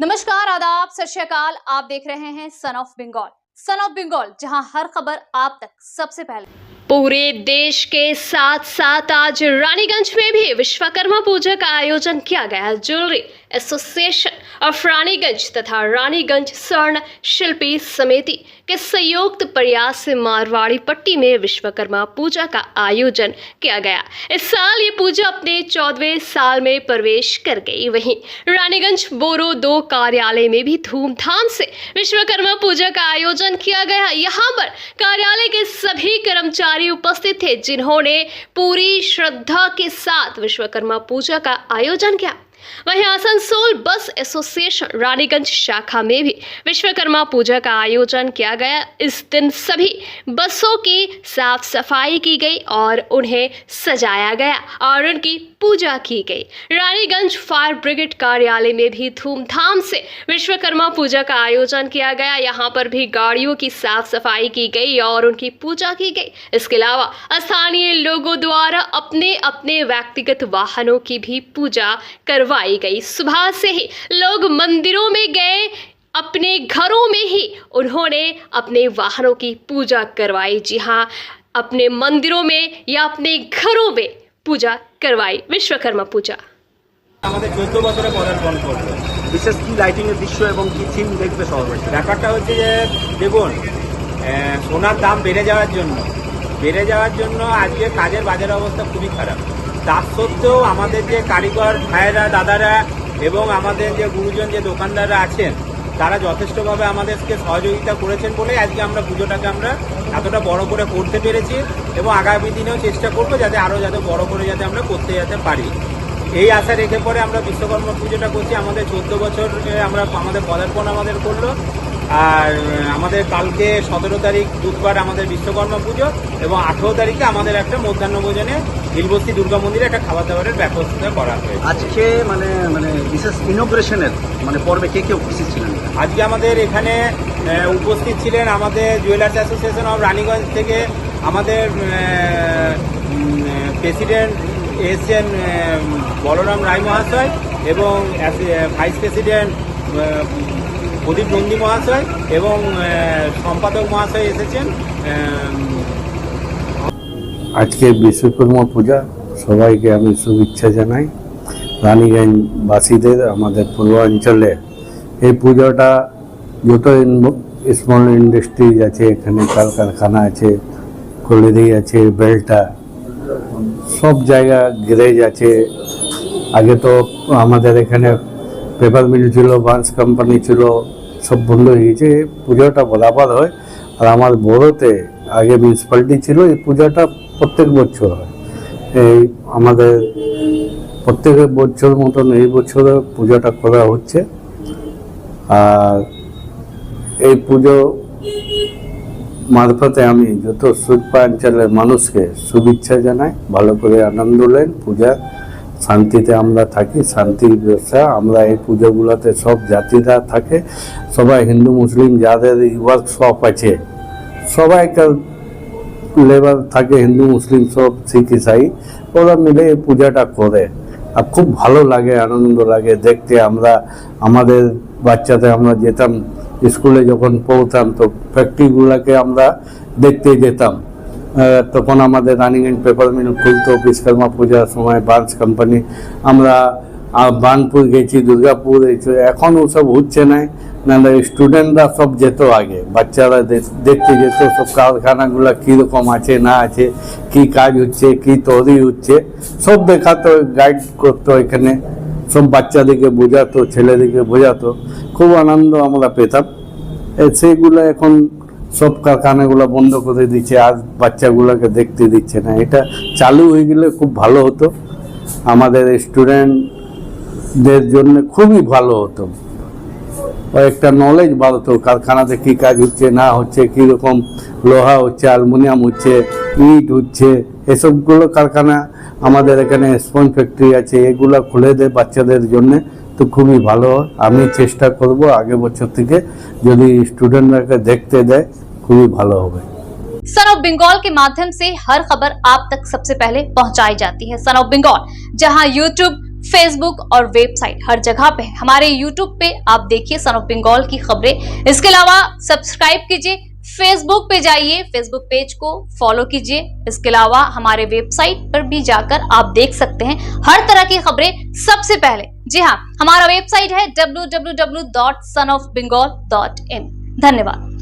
नमस्कार, आदाब, सत श्री अकाल। आप देख रहे हैं son of Bengal. Son of Bengal, जहां हर खबर आप तक सबसे पहले। पूरे देश के साथ साथ आज रानीगंज में भी विश्वकर्मा पूजा का आयोजन किया गया। ज्वेलरी एसोसिएशन ऑफ रानीगंज तथा रानीगंज स्वर्ण शिल्पी समिति के संयुक्त प्रयास से मारवाड़ी पट्टी में विश्वकर्मा पूजा का आयोजन किया गया। इस साल ये पूजा अपने 14वें साल में प्रवेश कर गई। वहीं रानीगंज बोरो 2 कार्यालय में भी धूमधाम से विश्वकर्मा पूजा का आयोजन किया गया। यहाँ पर कार्यालय के सभी कर्मचारी उपस्थित थे, जिन्होंने पूरी श्रद्धा के साथ विश्वकर्मा पूजा का आयोजन किया। वहीं आसनसोल बस एसोसिएशन रानीगंज शाखा में भी विश्वकर्मा पूजा का आयोजन किया गया। इस दिन सभी बसों की साफ सफाई की गई और उन्हें सजाया गया और उनकी पूजा की गई। रानीगंज फायर ब्रिगेड कार्यालय में भी धूमधाम से विश्वकर्मा पूजा का आयोजन किया गया। यहाँ पर भी गाड़ियों की साफ सफाई की गई और उनकी पूजा की गई। इसके अलावा स्थानीय लोगों द्वारा अपने अपने व्यक्तिगत वाहनों की भी पूजा करवाई गई। सुबह से ही लोग मंदिरों में गए, अपने घरों में ही उन्होंने अपने वाहनों की पूजा करवाई। जी हाँ, अपने मंदिरों में या अपने घरों में पूजा करवाई विश्वकर्मा पूजा। আমাদের 14 বছরে পদার্পণ করলো। বিশেষ কি লাইটিং এর দৃশ্য এবং কি থিম দেখবে শহরবাসী। ব্যাপারটা হচ্ছে যে দেখুন, সোনার দাম বেড়ে যাওয়ার জন্য আজকে কাজের বাজার অবস্থা খুবই খারাপ। তার সত্ত্বেও আমাদের যে কারিগর ভাইয়েরা, দাদারা এবং আমাদের যে গুরুজন, যে দোকানদাররা আছেন, তারা যথেষ্টভাবে আমাদেরকে সহযোগিতা করেছেন বলে আজকে আমরা পুজোটাকে এতটা বড় করে করতে পেরেছি এবং আগামী দিনেও চেষ্টা করবো যাতে আরও বড় করে আমরা করতে পারি। এই আশা রেখে পরে আমরা বিশ্বকর্মা পুজোটা করছি। আমাদের 14 বছর আমাদের পদার্পণ করলো। আর আমাদের কালকে 17 তারিখ বুধবার আমাদের বিশ্বকর্মা পুজো এবং 18 তারিখে আমাদের একটা মধ্যাহ্ন ভোজনে হিলবস্তি দুর্গা মন্দিরে একটা খাবার দাবারের ব্যবস্থা করা হয়েছে। আজকে মানে বিশেষ ইনোগ্রেশনের পর্বে কে কে উপস্থিত ছিলেন? আজকে আমাদের এখানে উপস্থিত ছিলেন আমাদের জুয়েলার্স অ্যাসোসিয়েশন অফ রানীগঞ্জ থেকে আমাদের প্রেসিডেন্ট এসেন বলরাম রায় মহাশয় এবং ভাইস প্রেসিডেন্ট প্রদীপ নন্দী মহাশয় এবং সম্পাদক মহাশয় এসেছেন। আজকে বিশ্বকর্মা পূজা সবাইকে আমি শুভেচ্ছা জানাই। রানীগঞ্জবাসীদের, আমাদের পূর্বাঞ্চলে এই পুজোটা যত স্মল ইন্ডাস্ট্রিজ আছে, এখানে কারখানা আছে, কলেরি আছে, বেলটা, সব জায়গা গ্যারেজ আছে। আগে তো আমাদের এখানে পেপার মিল ছিল, বান্স কোম্পানি ছিল, সব বন্ধ হয়ে গেছে। পুজোটা বরাবর হয়। আর আমার বড়োতে আগে মিউনিসিপ্যালিটি ছিল, এই পূজাটা প্রত্যেক বছর হয়। এই আমাদের প্রত্যেক বছর মতন এই বছরে পূজাটা করা হচ্ছে। আর এই পুজো মারফতে আমি যত পূর্বাঞ্চলের মানুষকে শুভেচ্ছা জানাই। ভালো করে আনন্দ নেন। পূজা শান্তিতে আমরা থাকি, শান্তির ব্যবসা। আমরা এই পুজোগুলোতে সব জাতিরা থাকে, সবাই হিন্দু মুসলিম যাদের ওয়ার্কশপ আছে সবাইকার লেবার থাকে, হিন্দু মুসলিম সব শিখ ইসাই, ওরা মিলে এই পূজাটা করে। আর খুব ভালো লাগে, আনন্দ লাগে দেখতে। আমাদের বাচ্চাদের আমরা যেতাম স্কুলে, যখন পড়তাম তো ফ্যাক্টরিগুলোকে আমরা দেখতে যেতাম। তখন আমাদের রানীগঞ্জ পেপার মিল খুলতো। বিশ্বকর্মা পূজার সময় বান্স কোম্পানি, আমরা বানপুর গেছি, দুর্গাপুর গেছি। এখন ওসব হচ্ছে না। স্টুডেন্টরা সব যেত, আগে বাচ্চারা দেখতে যেত সব কারখানাগুলো কীরকম আছে না আছে, কি কাজ হচ্ছে, কি তৈরি হচ্ছে, সব দেখাতো, গাইড করতো। এখানে সব বাচ্চাদেরকে বোঝাতো, ছেলেদেরকে বোঝাতো। খুব আনন্দ আমরা পেতাম। সেইগুলো এখন সব কারখানাগুলো বন্ধ করে দিচ্ছে, আর বাচ্চাগুলোকে দেখতে দিচ্ছে না। এটা চালু হয়ে গেলে খুব ভালো হতো, আমাদের স্টুডেন্টদের জন্য খুবই ভালো হতো। একটা নলেজ বাড়তো, কারখানাতে কী কাজ হচ্ছে না হচ্ছে, কীরকম লোহা হচ্ছে, অ্যালুমিনিয়াম হচ্ছে, ইট হচ্ছে, এসবগুলো কারখানা আমাদের এখানে স্পঞ্জ ফ্যাক্টরি আছে, এগুলো খুলে দেয় বাচ্চাদের জন্যে। তো খুবই ভালো। আমি চেষ্টা করব আগে বছর থেকে যদি স্টুডেंटরা দেখতে দেয় খুবই ভালো হবে। सन ऑफ बंगाल के माध्यम से हर खबर आप तक सबसे पहले पहुंचाई जाती है। सन ऑफ बंगाल, जहां यूट्यूब, फेसबुक और वेबसाइट हर जगह पे है। हमारे यूट्यूब पे आप देखिए सन ऑफ बंगाल की खबरें। इसके अलावा सब्सक्राइब कीजिए, फेसबुक पे जाइए, फेसबुक पेज को फॉलो कीजिए। इसके अलावा हमारे वेबसाइट पर भी जाकर आप देख सकते हैं हर तरह की खबरें सबसे पहले। जी हाँ, हमारा वेबसाइट है www.sonofbengal.in। धन्यवाद।